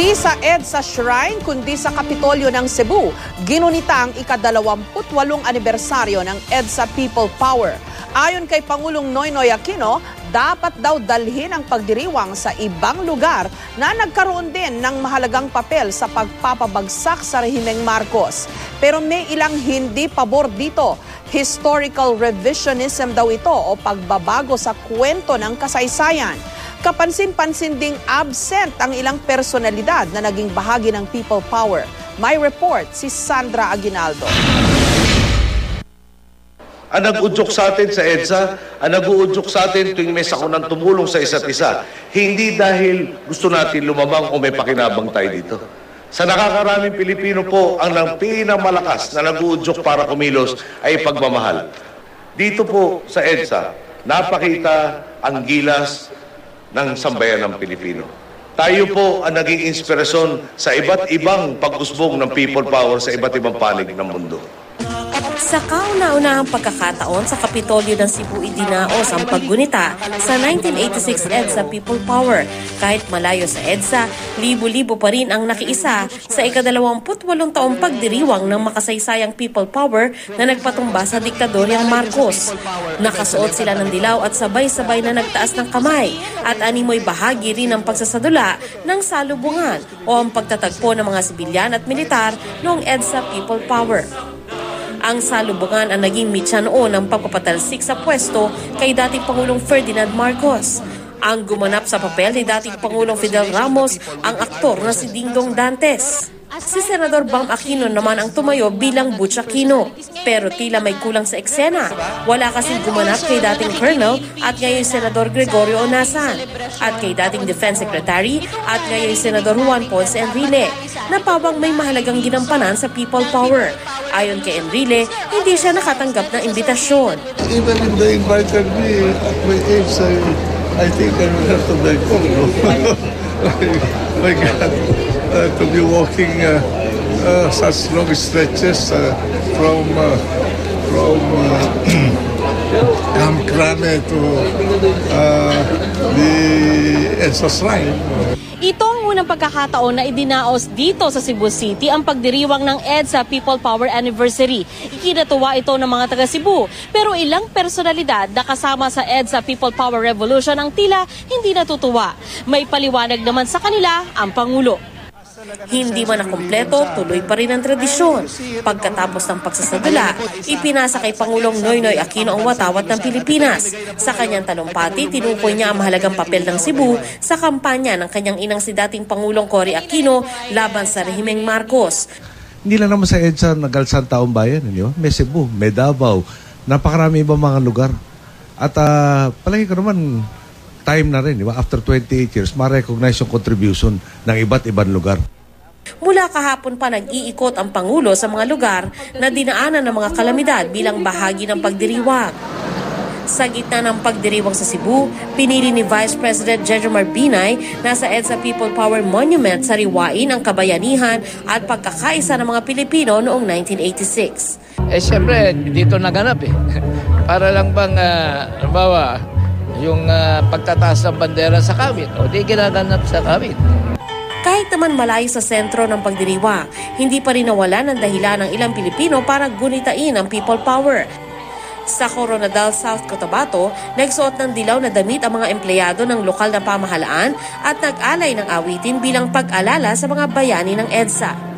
Hindi sa EDSA Shrine kundi sa Kapitolyo ng Cebu, ginunita ang ika-28 anibersaryo ng EDSA People Power. Ayon kay Pangulong Noynoy Aquino, dapat daw dalhin ang pagdiriwang sa ibang lugar na nagkaroon din ng mahalagang papel sa pagpapabagsak sa rehimeng Marcos. Pero may ilang hindi pabor dito. Historical revisionism daw ito o pagbabago sa kwento ng kasaysayan. Kapansin-pansin ding absent ang ilang personalidad na naging bahagi ng People Power. May report si Sandra Aguinaldo. Ang nag-udyok sa atin sa EDSA, ang nag-uudyok sa atin tuwing may sakunang tumulong sa isa't isa, hindi dahil gusto natin lumabang o may pakinabang tayo dito. Sa nakakaraming Pilipino po, ang pinakamalakas na nag-uudyok para kumilos ay pagmamahal. Dito po sa EDSA, napakita ang gilas ng sambayan ng Pilipino. Tayo po ang naging inspirasyon sa iba't ibang pag-usbong ng People Power sa iba't ibang panig ng mundo. Sa kauna-unahang pagkakataon sa Kapitolyo ng Cebu idinaos ang paggunita sa 1986 EDSA People Power. Kahit malayo sa EDSA, libo-libo pa rin ang nakiisa sa ika-28 taong pagdiriwang ng makasaysayang People Power na nagpatumba sa diktadoryang Marcos. Nakasuot sila ng dilaw at sabay-sabay na nagtaas ng kamay at animoy bahagi rin ng pagsasadula ng salubungan o ang pagtatagpo ng mga sibilyan at militar noong EDSA People Power. Ang salubungan ang naging mitya noon ng pagpapatalsik sa pwesto kay dating Pangulong Ferdinand Marcos. Ang gumanap sa papel ni dating Pangulong Fidel Ramos ang aktor na si Dingdong Dantes. Si Senador Bam Aquino naman ang tumayo bilang Butch Aquino. Pero tila may kulang sa eksena. Wala kasing gumanap kay dating Colonel at ngayon Senador Gregorio Onasan at kay dating Defense Secretary at ngayon Senador Juan Ponce Enrile na pawang may mahalagang ginampanan sa People Power. Ayon kay Enrile, hindi siya nakatanggap ng imbitasyon. Even if they invited me at my age, I think I will have to beg for my God, to be walking such long stretches from Krame to the EDSA Shrine. Ito ang unang pagkakataon na idinaos dito sa Cebu City ang pagdiriwang ng EDSA People Power Anniversary. Ikinatuwa ito ng mga taga Cebu, pero ilang personalidad na kasama sa EDSA People Power Revolution ang tila hindi natutuwa. May paliwanag naman sa kanila ang Pangulo. Hindi man nakumpleto, tuloy pa rin ang tradisyon. Pagkatapos ng pagsasadula, ipinasa kay Pangulong Noynoy Aquino ang watawat ng Pilipinas. Sa kanyang talumpati, tinukoy niya ang mahalagang papel ng Cebu sa kampanya ng kanyang inang si dating Pangulong Cory Aquino laban sa rehimeng Marcos. Hindi lang naman sa EDSA nagalsan taong bayan. May Cebu, may Davao, napakarami ibang mga lugar. At palagi ko naman, time na rin, after 28 years, ma-recognize yung contribution ng iba't ibang lugar. Mula kahapon pa nag-iikot ang Pangulo sa mga lugar na dinaanan ng mga kalamidad bilang bahagi ng pagdiriwang. Sa gitna ng pagdiriwang sa Cebu, pinili ni Vice President Jejomar Binay na sa EDSA People Power Monument sariwain ang kabayanihan at pagkakaisa ng mga Pilipino noong 1986. Siyempre, dito naganap Para lang bang, halimbawa, yung pagtataas ng bandera sa kawit, o di ginaganap sa kawit. Kahit naman malayo sa sentro ng pagdiriwang, hindi pa rin nawala ng dahilan ng ilang Pilipino para gunitain ang People Power. Sa Coronadal, South Cotabato, nagsuot ng dilaw na damit ang mga empleyado ng lokal na pamahalaan at nag-alay ng awitin bilang pag-alala sa mga bayani ng EDSA.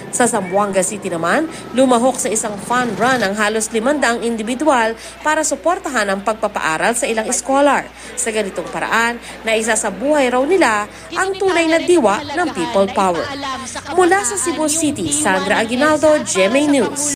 Sa Zamboanga City naman, lumahok sa isang fun run ang halos 500 individual para suportahan ang pagpapaaral sa ilang scholar. Sa ganitong paraan, naisa sa buhay raw nila ang tunay na diwa ng People Power. Mula sa Cebu City, Sandra Aguinaldo, GMA News.